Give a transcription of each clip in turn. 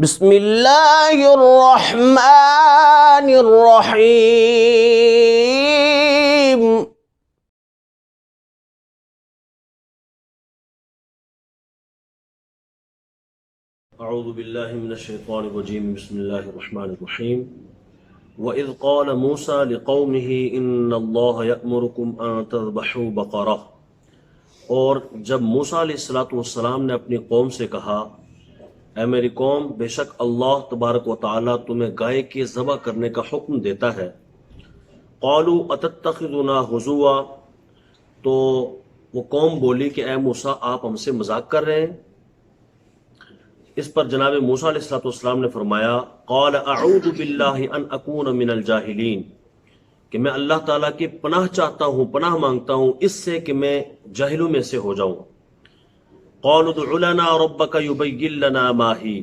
بسم اللہ الرحمن الرحیم۔ اعوذ باللہ من الشیطان الرجیم، بسم اللہ الرحمن الرحیم۔ وَإِذْ قَالَ مُوسَى لِقَوْمِهِ إِنَّ اللَّهَ يَأْمُرُكُمْ أَن تَذْبَحُوا بَقَرَةً، اور جب موسیٰ علیہ السلام نے اپنی قوم سے کہا، اے میری قوم، بے شک اللہ تبارک و تعالیٰ تمہیں گائے کے ذبح کرنے کا حکم دیتا ہے۔ قَالُوا أَتَتَّخِذُنَا هُزُوًا، تو وہ قوم بولی کہ اے موسیٰ، آپ ہم سے مذاق کر رہے ہیں۔ اس پر جناب موسیٰ علیہ السلام نے فرمایا، قال اعوذ باللہ ان اکون من الجاہلین، کہ میں اللہ تعالیٰ کی پناہ چاہتا ہوں، پناہ مانگتا ہوں اس سے کہ میں جاہلوں میں سے ہو جاؤں۔ قالوا ادع لنا ربک یبین لنا ما ہی،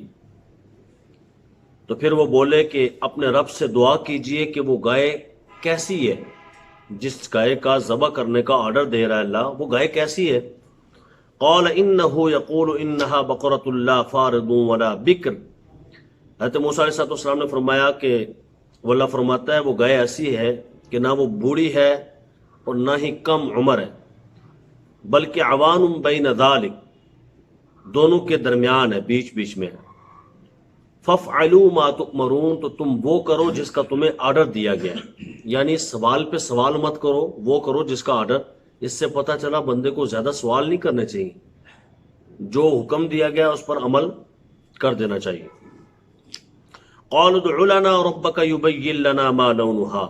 تو پھر وہ بولے کہ اپنے رب سے دعا کیجئے کہ وہ گائے کیسی ہے، جس گائے کا ذبح کرنے کا آرڈر دے رہا ہے اللہ، وہ گائے کیسی ہے۔ قال انه يقول انها بقرۃ لا فارض ولا بکر، حضرت موسیٰ علیہ السلام نے فرمایا کہ وہ اللہ فرماتا ہے وہ گائے ایسی ہے کہ نہ وہ بوڑھی ہے اور نہ ہی کم عمر ہے، بلکہ عوان بین ذالک، دونوں کے درمیان ہے، بیچ بیچ میں ہے۔ فافعلوا ما تؤمرون، تو تم وہ کرو جس کا تمہیں آرڈر دیا گیا ہے، یعنی سوال پہ سوال مت کرو، وہ کرو جس کا آرڈر۔ اس سے پتہ چلا بندے کو زیادہ سوال نہیں کرنے چاہیے، جو حکم دیا گیا اس پر عمل کر دینا چاہیے۔ قالوا ادع لنا ربک یبین لنا ما لونها،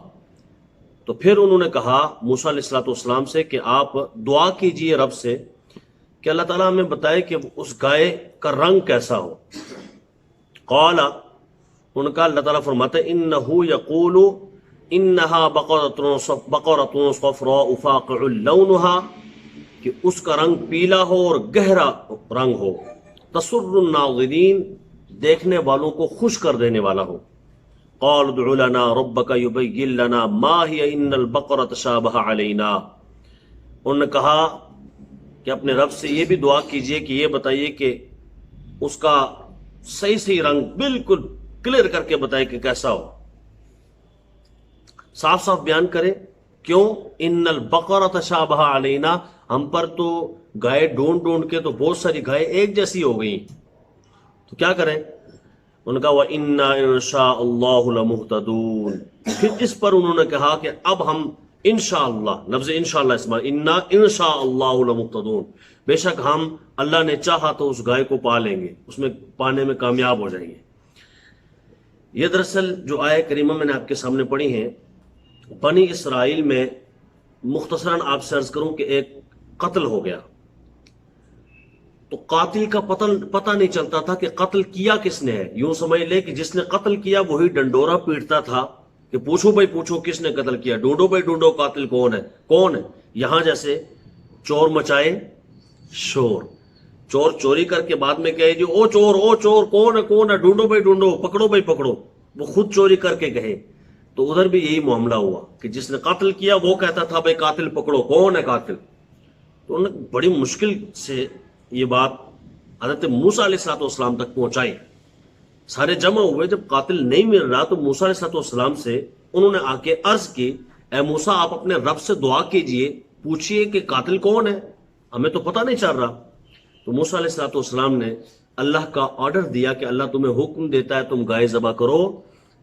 تو پھر انہوں نے کہا موسیٰ علیہ السلام سے کہ آپ دعا کیجئے رب سے کہ اللہ تعالیٰ ہمیں بتائے کہ اس گائے کا رنگ کیسا ہو۔ قال، ان کا اللہ تعالیٰ فرماتا ہے انہ یقول انہا بقرۃ صفراء فاقع لونہا، کہ اس کا رنگ پیلا ہو اور گہرا رنگ ہو، تسر الناظرین، دیکھنے والوں کو خوش کر دینے والا ہو۔ قال ادع لنا ربک یبین لنا ما ہی ان البقرۃ تشابہ علینا، انہوں نے کہا کہ اپنے رب سے یہ بھی دعا کیجئے کہ یہ بتائیے کہ اس کا صحیح رنگ بالکل کلیئر کر کے بتائے کہ کیسا ہو، صاف صاف بیان کرے۔ کیوں؟ ان البقرۃ تشابہ علینا، ہم پر تو گائے ڈھونڈ ڈھونڈ کے تو بہت ساری گائے ایک جیسی ہو گئی، تو کیا کریں؟ ان کا وَإِنَّا إِن شَاءَ اللَّهُ لَمُهْتَدُونَ، پھر اس پر انہوں نے کہا کہ اب ہم انشاءاللہ، لفظ انشاءاللہ اسمع، اِنَّا إِن شَاءَ اللَّهُ لَمُهْتَدُونَ، بے شک ہم اللہ نے چاہا تو اس گائے کو پا لیں گے، اس میں پانے میں کامیاب ہو جائیں گے۔ یہ دراصل جو آیہ کریمہ میں نے آپ کے سامنے پڑھی ہیں، بنی اسرائیل میں مختصراً آپ سے عرض کروں کہ ایک قتل ہو گیا، تو قاتل کا پتہ نہیں چلتا تھا کہ قتل کیا کس نے ہے۔ یوں سمجھ لے کہ جس نے قتل کیا وہی ڈنڈورا پیٹتا تھا کہ پوچھو بھائی پوچھو کس نے قتل کیا، ڈھونڈو بھائی ڈھونڈو قاتل کون ہے کون ہے۔ یہاں جیسے چور مچائے شور، چور چوری کر کے بعد میں کہے جی او چور کون ہے ڈھونڈو بھائی ڈھونڈو، پکڑو بھائی پکڑو، وہ خود چوری کر کے کہے۔ تو ادھر بھی یہی معاملہ ہوا کہ جس نے قتل کیا وہ کہتا تھا بھائی قاتل پکڑو، کون ہے قاتل۔ تو انہوں نے بڑی مشکل سے یہ بات حضرت موسیٰ علیہ السلام تک پہنچائی، سارے جمع ہوئے، جب قاتل نہیں مل رہا تو موسیٰ علیہ السلام سے انہوں نے آ کے عرض کی، اے موسیٰ آپ اپنے رب سے دعا کیجئے، پوچھئے کہ قاتل کون ہے، ہمیں تو پتہ نہیں چل رہا۔ تو موسیٰ علیہ السلام نے اللہ کا آرڈر دیا کہ اللہ تمہیں حکم دیتا ہے تم گائے ذبح کرو،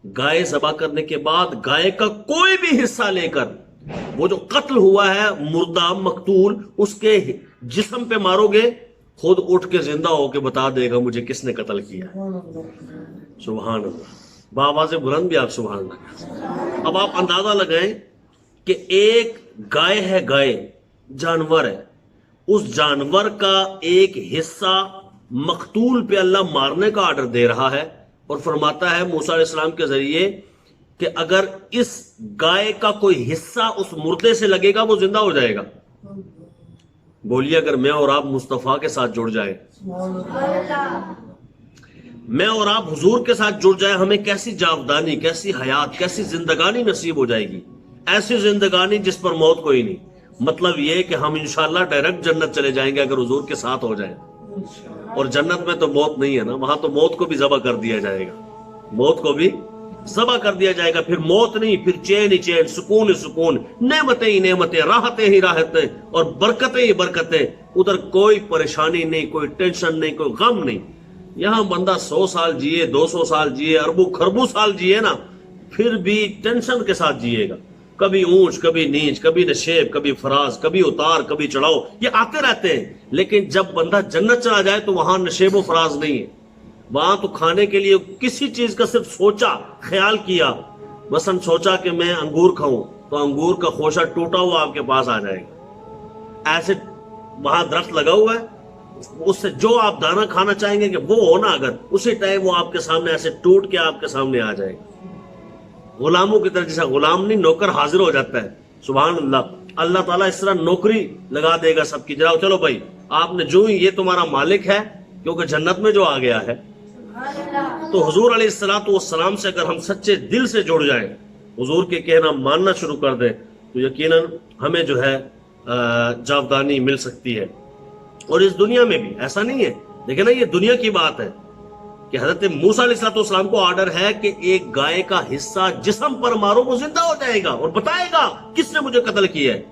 گائے ذبح کرنے کے بعد گائے کا کوئی بھی حصہ لے کر وہ جو قتل ہوا ہے مردہ مقتول، اس کے جسم پہ مارو گے، خود اٹھ کے زندہ ہو کے بتا دے گا مجھے کس نے قتل کیا ہے۔ سبحان اللہ، بآواز بلند بھی آپ سبحان اللہ۔ اب آپ اندازہ لگائیں کہ ایک گائے ہے، گائے جانور ہے، اس جانور کا ایک حصہ مقتول پہ اللہ مارنے کا آرڈر دے رہا ہے، اور فرماتا ہے موسیٰ علیہ السلام کے ذریعے کہ اگر اس گائے کا کوئی حصہ اس مردے سے لگے گا وہ زندہ ہو جائے گا۔ بولیے اگر میں اور آپ مصطفیٰ کے ساتھ جڑ جائیں، میں اور آپ حضور کے ساتھ جڑ جائیں، ہمیں کیسی جاودانی، کیسی حیات، کیسی زندگانی نصیب ہو جائے گی، ایسی زندگانی جس پر موت کوئی نہیں۔ مطلب یہ کہ ہم انشاءاللہ ڈائریکٹ جنت چلے جائیں گے اگر حضور کے ساتھ ہو جائیں۔ اور جنت میں تو موت نہیں ہے نا، وہاں تو موت کو بھی ذبح کر دیا جائے گا، موت کو بھی ذبح کر دیا جائے گا، پھر موت نہیں، پھر چین ہی چین، سکون ہی سکون، نعمتیں ہی نعمتیں، راحتیں ہی راحتیں، اور برکتیں ہی برکتیں، ادھر کوئی پریشانی نہیں، کوئی ٹینشن نہیں، کوئی غم نہیں۔ یہاں بندہ 100 سال جیے، 200 سال جیے، اربوں خربوں سال جیے نا، پھر بھی ٹینشن کے ساتھ جیے گا، کبھی اونچ کبھی نیچ، کبھی نشیب کبھی فراز، کبھی اتار کبھی چڑھاؤ، یہ آتے رہتے ہیں۔ لیکن جب بندہ جنت چلا جائے تو وہاں نشیب و فراز نہیں ہے، وہاں تو کھانے کے لیے کسی چیز کا صرف سوچا، خیال کیا، مثلا سوچا کہ میں انگور کھاؤں تو انگور کا خوشہ ٹوٹا ہوا آپ کے پاس آ جائے گا، ایسے وہاں درخت لگا ہوا ہے، اس سے جو آپ دانا کھانا چاہیں گے کہ وہ ہونا، اگر اسی ٹائم وہ آپ کے سامنے ایسے ٹوٹ کے آپ کے سامنے آ جائے گا۔ غلاموں کی طرح، جیسا غلام نہیں نوکر حاضر ہو جاتا ہے، سبحان اللہ، اللہ تعالیٰ اس طرح نوکری لگا دے گا سب کی، جناب چلو بھائی آپ نے جو ہی، یہ تمہارا مالک ہے کیونکہ جنت میں جو آ گیا ہے۔ تو حضور علیہ السلام سے اگر ہم سچے دل سے جڑ جائیں، حضور کے کہنا ماننا شروع کر دیں، تو یقیناً ہمیں جو ہے جاودانی مل سکتی ہے۔ اور اس دنیا میں بھی ایسا نہیں ہے، دیکھیں نا یہ دنیا کی بات ہے کہ حضرت موسیٰ علیہ السلام کو آرڈر ہے کہ ایک گائے کا حصہ جسم پر مارو، وہ زندہ ہو جائے گا اور بتائے گا کس نے مجھے قتل کیا ہے۔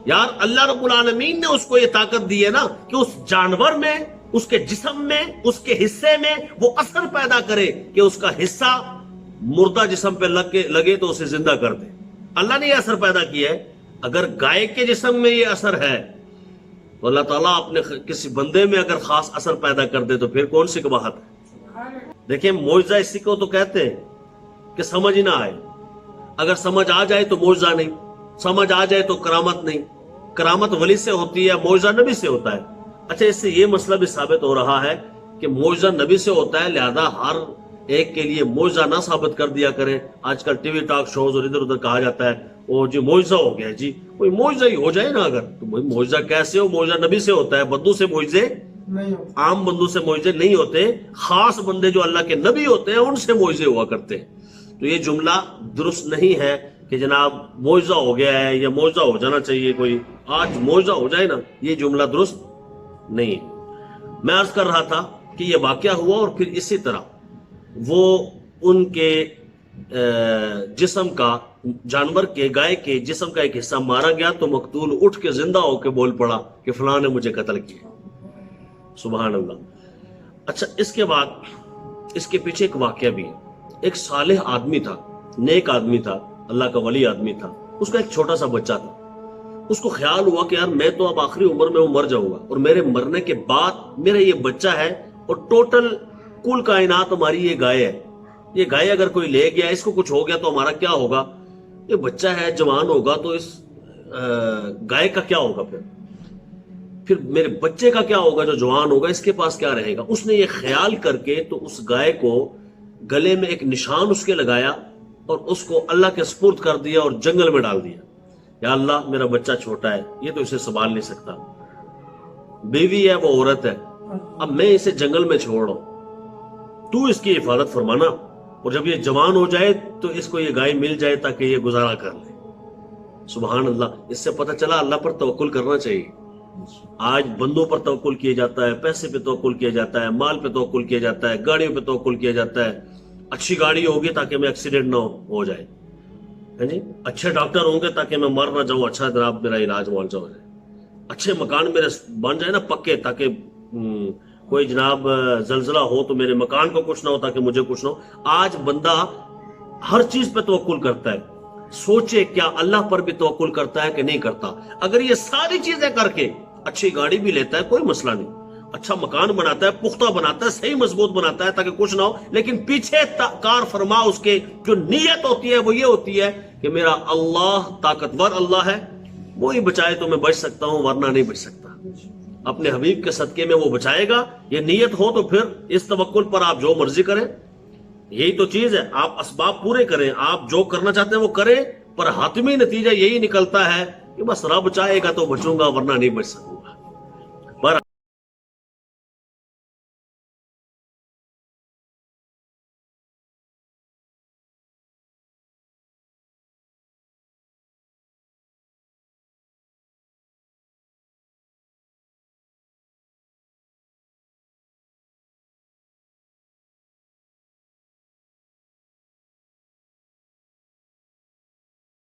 یار اللہ رب العالمین نے اس کو یہ طاقت دی ہے نا کہ اس جانور میں، اس کے جسم میں، اس کے حصے میں وہ اثر پیدا کرے کہ اس کا حصہ مردہ جسم پہ لگے تو اسے زندہ کر دے۔ اللہ نے یہ اثر پیدا کیا ہے۔ اگر گائے کے جسم میں یہ اثر ہے تو اللہ تعالیٰ اپنے کسی بندے میں اگر خاص اثر پیدا کر دے تو پھر کون سی قباحت ہے۔ دیکھیں معجزہ اسی کو تو کہتے ہیں کہ سمجھ نہ آئے، اگر سمجھ آ جائے تو معجزہ نہیں، سمجھ آ جائے تو کرامت نہیں۔ کرامت ولی سے ہوتی ہے، معجزہ نبی سے ہوتا ہے۔ اچھا اس سے یہ مسئلہ بھی ثابت ہو رہا ہے کہ معجزہ نبی سے ہوتا ہے، لہذا ہر ایک کے لیے معجزہ نہ ثابت کر دیا کریں۔ آج کل ٹی وی ٹاک شوز اور ادھر ادھر کہا جاتا ہے وہ جی معجزہ ہو گیا، جی کوئی معجزہ ہی ہو جائے نا، اگر تو معجزہ کیسے ہو؟ معجزہ نبی سے ہوتا ہے، بندوں سے معجزے عام بندوں سے معجزے نہیں ہوتے، خاص بندے جو اللہ کے نبی ہوتے ہیں ان سے معجزے ہوا کرتے ہیں۔ تو یہ جملہ درست نہیں ہے کہ جناب معجزہ ہو گیا ہے یا معجزہ ہو جانا چاہیے، کوئی آج معجزہ ہو جائے نا، یہ جملہ درست نہیں ہے۔ میں عرض کر رہا تھا کہ یہ واقعہ ہوا، اور پھر اسی طرح وہ ان کے جسم کا، جانور کے، گائے کے جسم کا ایک حصہ مارا گیا تو مقتول اٹھ کے زندہ ہو کے بول پڑا کہ فلاں نے مجھے قتل کیا، سبحان اللہ۔ اچھا اس کے بعد اس کے پیچھے ایک واقعہ بھی ہے۔ ایک صالح آدمی تھا، نیک آدمی تھا، اللہ کا ولی آدمی تھا، اس کا ایک چھوٹا سا بچہ تھا۔ اس کو خیال ہوا کہ یار میں تو اب آخری عمر میں وہ مر جاؤں گا، اور میرے مرنے کے بعد میرا یہ بچہ ہے، اور ٹوٹل کل کائنات ہماری یہ گائے ہے، یہ گائے اگر کوئی لے گیا، اس کو کچھ ہو گیا تو ہمارا کیا ہوگا؟ یہ بچہ ہے، جوان ہوگا تو اس گائے کا کیا ہوگا، پھر میرے بچے کا کیا ہوگا جو جوان ہوگا، اس کے پاس کیا رہے گا؟ اس نے یہ خیال کر کے تو اس گائے کو گلے میں ایک نشان اس کے لگایا اور اس کو اللہ کے سپرد کر دیا اور جنگل میں ڈال دیا۔ یا اللہ میرا بچہ چھوٹا ہے، یہ تو اسے سنبھال نہیں سکتا، بیوی ہے وہ عورت ہے، اب میں اسے جنگل میں چھوڑ رہا ہوں، تو اس کی حفاظت فرمانا، اور جب یہ جوان ہو جائے تو اس کو یہ گائے مل جائے تاکہ یہ گزارا کر لے۔ سبحان اللہ۔ اس سے پتہ چلا اللہ پر توکل کرنا چاہیے۔ آج بندوں پر توکل کیا جاتا ہے، پیسے پہ توکل کیا جاتا ہے، مال پہ توکل کیا جاتا ہے، گاڑیوں پہ توکل کیا جاتا ہے۔ اچھی گاڑی ہوگی تاکہ میں ایکسیڈنٹ نہ ہو جائے، جی اچھے ڈاکٹر ہوں گے تاکہ میں مر نہ جاؤں، اچھا جناب میرا علاج معالجہ ہو جائے، اچھے مکان میرے بن جائے نا پکے، تاکہ کوئی جناب زلزلہ ہو تو میرے مکان کو کچھ نہ ہو، تاکہ مجھے کچھ نہ ہو۔ آج بندہ ہر چیز پہ توکل کرتا ہے، سوچے کیا اللہ پر بھی توکل کرتا ہے کہ نہیں کرتا؟ اگر یہ ساری چیزیں کر کے اچھی گاڑی بھی لیتا ہے کوئی مسئلہ نہیں، اچھا مکان بناتا ہے، پختہ بناتا ہے، صحیح مضبوط بناتا ہے تاکہ کچھ نہ ہو، لیکن پیچھے کار فرما اس کے جو نیت ہوتی ہے وہ یہ ہوتی ہے کہ میرا اللہ طاقتور اللہ ہے، وہی بچائے تو میں بچ سکتا ہوں ورنہ نہیں بچ سکتا، اپنے حبیب کے صدقے میں وہ بچائے گا۔ یہ نیت ہو تو پھر اس توکل پر آپ جو مرضی کریں، یہی تو چیز ہے، آپ اسباب پورے کریں، آپ جو کرنا چاہتے ہیں وہ کریں، پر حتمی نتیجہ یہی نکلتا ہے کہ بس رب چاہے گا تو بچوں گا ورنہ نہیں بچ سکوں گا۔